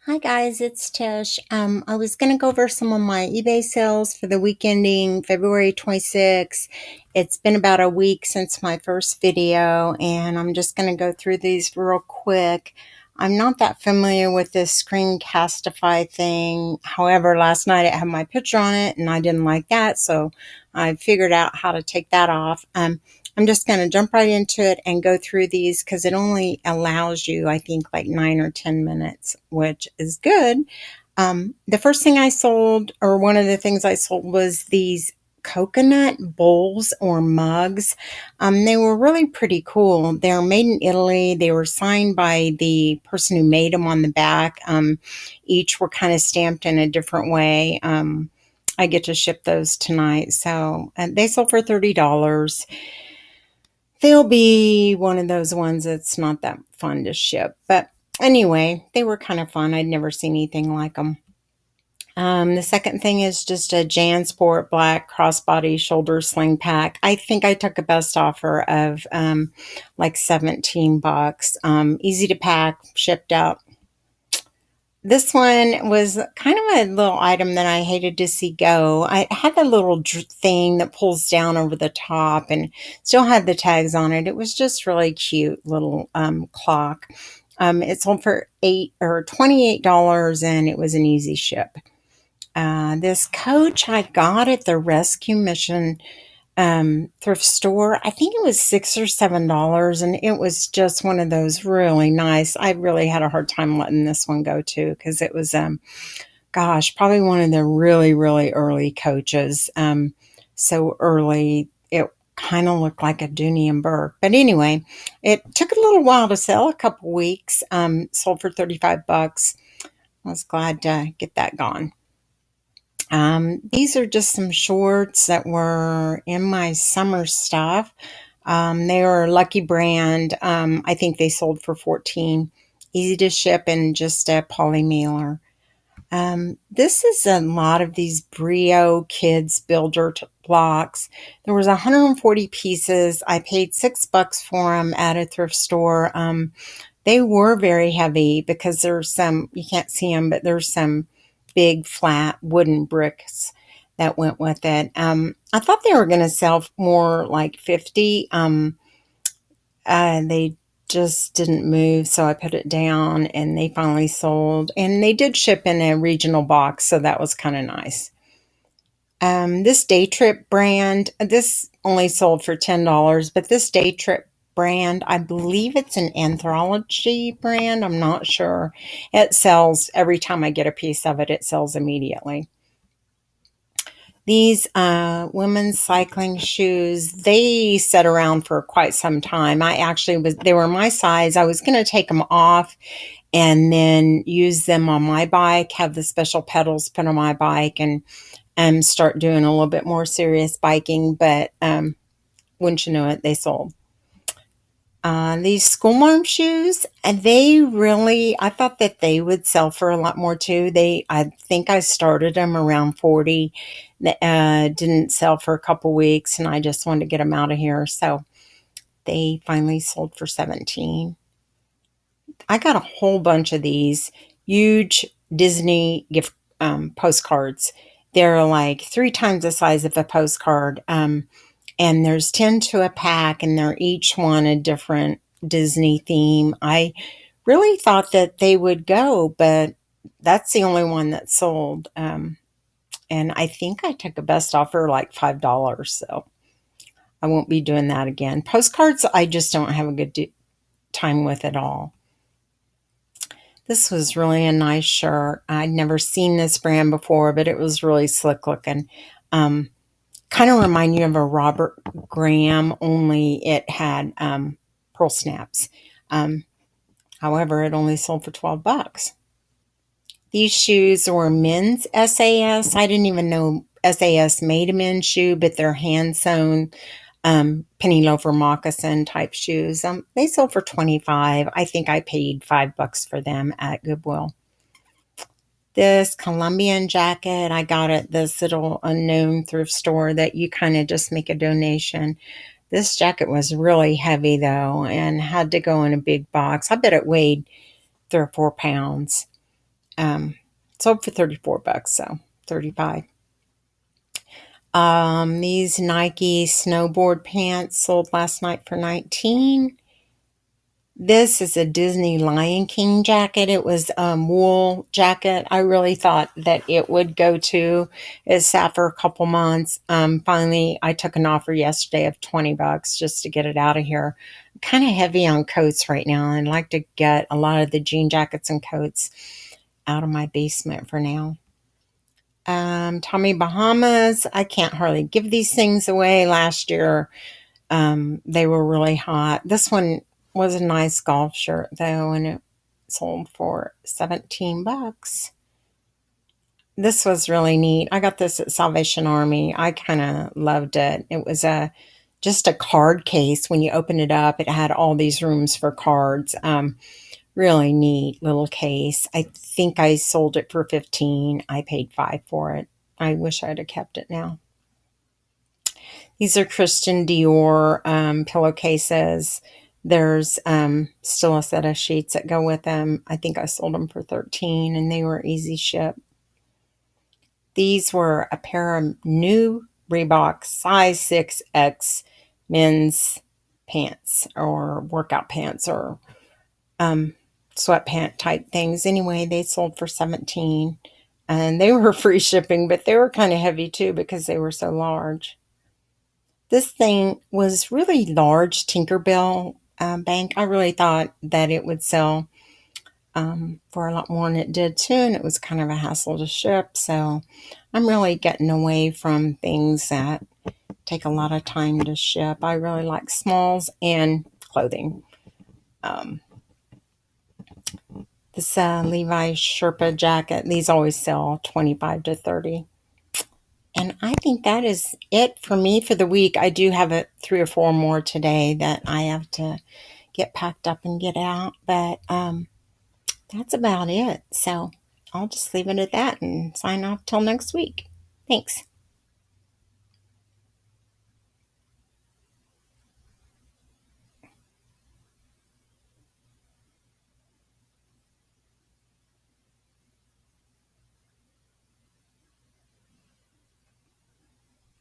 Hi guys, it's Tish. I was going to go over some of my eBay sales for the week ending February 26th. It's been about a week since my first video, and I'm just going to go through these real quick. I'm not that familiar with this Screencastify thing. However, last night it had my picture on it, and I didn't like that, so I figured out how to take that off. I'm just going to jump right into it and go through these because it only allows you, I think, like 9 or 10 minutes, which is good. The first thing I sold, or one of the things I sold, was these coconut bowls or mugs. They were really pretty cool. They're made in Italy. They were signed by the person who made them on the back. Each were kind of stamped in a different way. I get to ship those tonight. So they sold for $30. They'll be one of those ones that's not that fun to ship. But anyway, they were kind of fun. I'd never seen anything like them. The second thing is just a Jansport black crossbody shoulder sling pack. I think I took a best offer of like 17 bucks. Easy to pack, shipped out. This one was kind of a little item that I hated to see go. I had a little thing that pulls down over the top and still had the tags on it. It was just really cute little clock. It sold for $28 and it was an easy ship. This coach I got at the Rescue Mission thrift store. I think it was $6 or $7, and it was just one of those really nice. I really had a hard time letting this one go too because it was gosh, probably one of the really, really early coaches. So early it kind of looked like a Dooney and Burke. But anyway, it took a little while to sell, a couple weeks. Sold for 35 bucks. I was glad to get that gone. These are just some shorts that were in my summer stuff. They were Lucky brand. I think they sold for 14. Easy to ship and just a poly mailer. This is a lot of these Brio Kids Builder blocks. There was 140 pieces. I paid $6 for them at a thrift store. They were very heavy because there's some, you can't see them, but there's some big flat wooden bricks that went with it. I thought they were going to sell more like 50. They just didn't move, so I put it down and they finally sold. And they did ship in a regional box, so that was kind of nice. This Day Trip brand, this only sold for $10, but this Day Trip brand, I believe it's an Anthology brand. I'm not sure. It sells every time I get a piece of it, it sells immediately. These women's cycling shoes, they sat around for quite some time. They were my size. I was going to take them off and then use them on my bike, have the special pedals put on my bike and start doing a little bit more serious biking. But wouldn't you know it, they sold. These schoolmarm shoes, and I thought that they would sell for a lot more too. I think I started them around 40. Didn't sell for a couple weeks, and I just wanted to get them out of here. So they finally sold for 17. I got a whole bunch of these huge Disney gift postcards. They're like 3 times the size of a postcard. And there's 10 to a pack, and they're each one a different Disney theme. I really thought that they would go, but that's the only one that sold. And I think I took a best offer like $5, so I won't be doing that again. Postcards, I just don't have a good time with at all. This was really a nice shirt. I'd never seen this brand before, but it was really slick looking. Kind of remind you of a Robert Graham, only it had pearl snaps. However, it only sold for 12 bucks. These shoes were men's SAS. I didn't even know SAS made a men's shoe, but they're hand sewn penny loafer moccasin type shoes. They sold for 25. I think I paid $5 for them at Goodwill. This Colombian jacket I got at this little unknown thrift store that you kind of just make a donation. This jacket was really heavy though and had to go in a big box. I bet it weighed 3 or 4 pounds. Sold for 34 bucks, so 35. These Nike snowboard pants sold last night for 19. This is a Disney Lion King jacket. It was a wool jacket. I really thought that it would go to. It sat for a couple months. Finally, I took an offer yesterday of 20 bucks just to get it out of here. I'm kind of heavy on coats right now. I'd like to get a lot of the jean jackets and coats out of my basement for now. Tommy Bahamas. I can't hardly give these things away. Last year, they were really hot. This one was a nice golf shirt though, and it sold for 17 bucks. This was really neat. I got this at Salvation Army. I kind of loved it. It was just a card case. When you open it up, it had all these rooms for cards. Really neat little case. I think I sold it for 15. I paid 5 for it. I wish I'd have kept it now. These are Christian Dior pillowcases. There's still a set of sheets that go with them. I think I sold them for 13, and they were easy ship. These were a pair of new Reebok size 6X men's pants, or workout pants, or sweatpant type things. Anyway, they sold for 17, and they were free shipping, but they were kind of heavy too because they were so large. This thing was really large, Tinkerbell bank. I really thought that it would sell for a lot more than it did too, and it was kind of a hassle to ship. So I'm really getting away from things that take a lot of time to ship. I really like smalls and clothing. This Levi's Sherpa jacket, these always sell 25 to 30. And I think that is it for me for the week. I do have 3 or 4 more today that I have to get packed up and get out. But that's about it. So I'll just leave it at that and sign off till next week. Thanks.